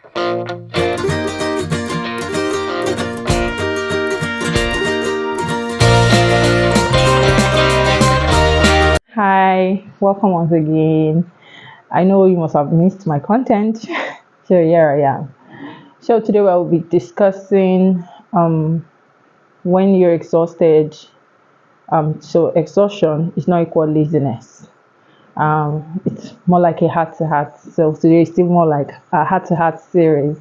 Hi, welcome once again. I know you must have missed my content. So here I am. So today we'll be discussing when you're exhausted. So exhaustion is not equal laziness. It's more like a heart to heart. So today is still more like a heart to heart series.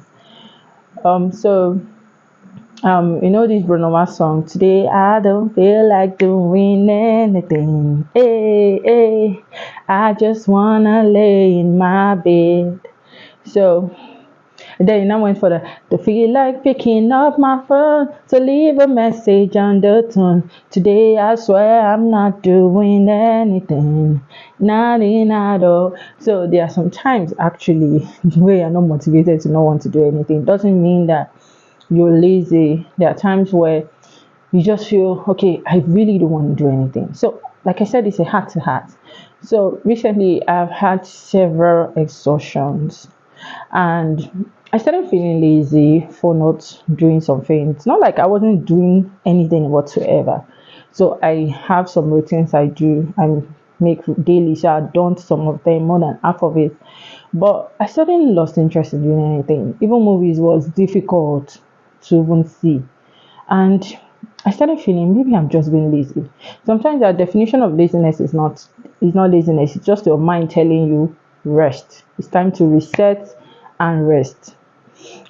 So you know this Bruno Mars song. Today I don't feel like doing anything. Hey, hey, I just wanna lay in my bed. So then I went for the feel like picking up my phone to leave a message on the tone. Today I swear I'm not doing anything, nothing at all. So there are some times actually where you're not motivated to not want to do anything. Doesn't mean that you're lazy. There are times where you just feel okay, I really don't want to do anything. So like I said, it's a heart to heart. So recently I've had several exhaustions and I started feeling lazy for not doing something. It's not like I wasn't doing anything whatsoever. So I have some routines I do. I make daily, so I've done some of them, more than half of it. But I suddenly lost interest in doing anything. Even movies was difficult to even see. And I started feeling maybe I'm just being lazy. Sometimes the definition of laziness is not laziness. It's just your mind telling you rest. It's time to reset and rest.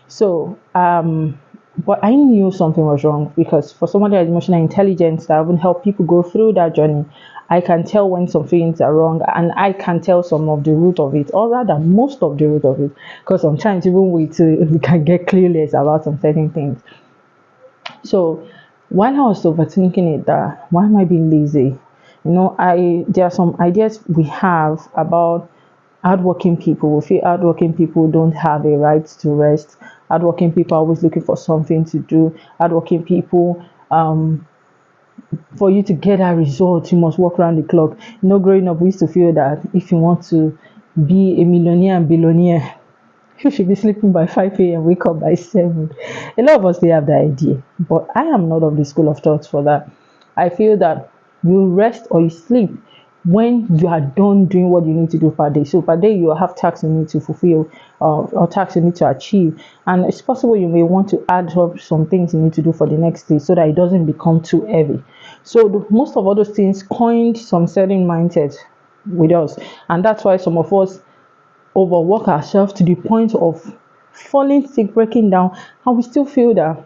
So but I knew something was wrong because for someone that has emotional intelligence that even help people go through that journey, I can tell when some things are wrong and I can tell some of the root of it, or rather most of the root of it. Because sometimes even we can get clueless about some certain things. So while I was overthinking it, that why am I being lazy? I there are some ideas we have about hardworking people. We feel hardworking people don't have a right to rest. Hardworking people are always looking for something to do. Hardworking people, for you to get that result, you must work around the clock. Growing up, we used to feel that if you want to be a millionaire and billionaire, you should be sleeping by 5 a.m., wake up by 7. A lot of us, they have the idea, but I am not of the school of thoughts for that. I feel that you rest or you sleep when you are done doing what you need to do per day. So per day, you have tasks you need to fulfill or tasks you need to achieve. And it's possible you may want to add up some things you need to do for the next day so that it doesn't become too heavy. So most of all those things coined some certain mindset with us. And that's why some of us overwork ourselves to the point of falling sick, breaking down, and we still feel that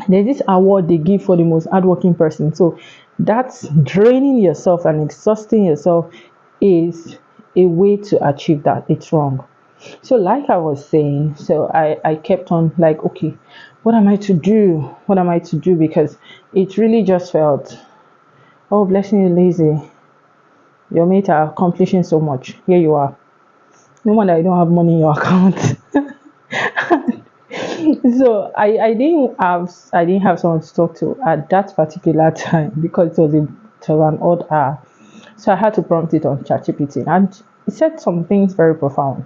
there's this award they give for the most hardworking person. So that's draining yourself and exhausting yourself is a way to achieve that. It's wrong. So like I was saying, so I kept on like, okay, what am I to do? What am I to do? Because it really just felt, oh, blessing you, lazy. Your mates are accomplishing so much. Here you are. No wonder you don't have money in your account. So I didn't have someone to talk to at that particular time because it was an odd hour. So I had to prompt it on ChatGPT and it said some things very profound.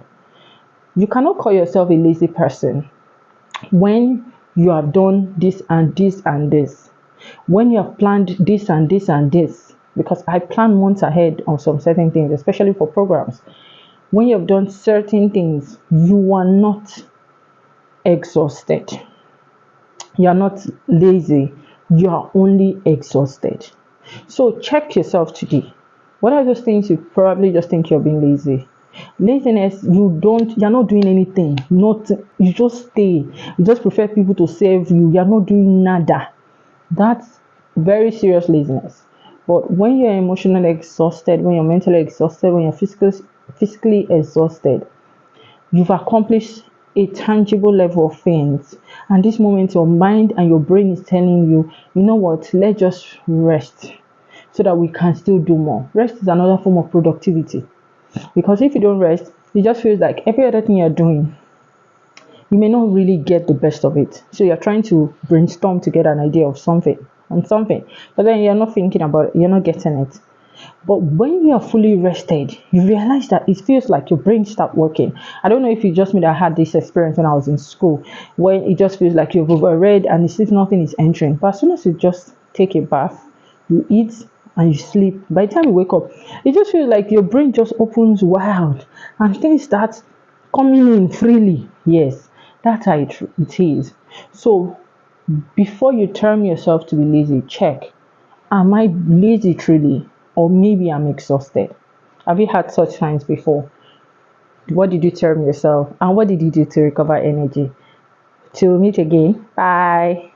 You cannot call yourself a lazy person when you have done this and this and this. When you have planned this and this and this. Because I plan months ahead on some certain things, especially for programs. When you have done certain things, you are not exhausted. You are not lazy. You are only exhausted. So check yourself today. What are those things you probably just think you're being lazy? Laziness, you're not doing anything. Not you just stay. You just prefer people to serve you. You're not doing nada. That's very serious laziness. But when you're emotionally exhausted, when you're mentally exhausted, when you're physically exhausted, you've accomplished a tangible level of things. And this moment, your mind and your brain is telling you, you know what, let's just rest so that we can still do more. Rest is another form of productivity. Because if you don't rest, it just feels like every other thing you're doing, you may not really get the best of it. So you're trying to brainstorm to get an idea of something, but then you're not thinking about it, you're not getting it. But when you are fully rested, you realize that it feels like your brain start working. I don't know if you just me that had this experience when I was in school, when it just feels like you've overread and it's if nothing is entering. But as soon as you just take a bath, you eat and you sleep, by the time you wake up, it just feels like your brain just opens wild and things start coming in freely. Yes, that's how it is. So before you term yourself to be lazy, check, am I lazy truly? Or maybe I'm exhausted. Have you had such times before? What did you term yourself? And what did you do to recover energy? Till we meet again. Bye.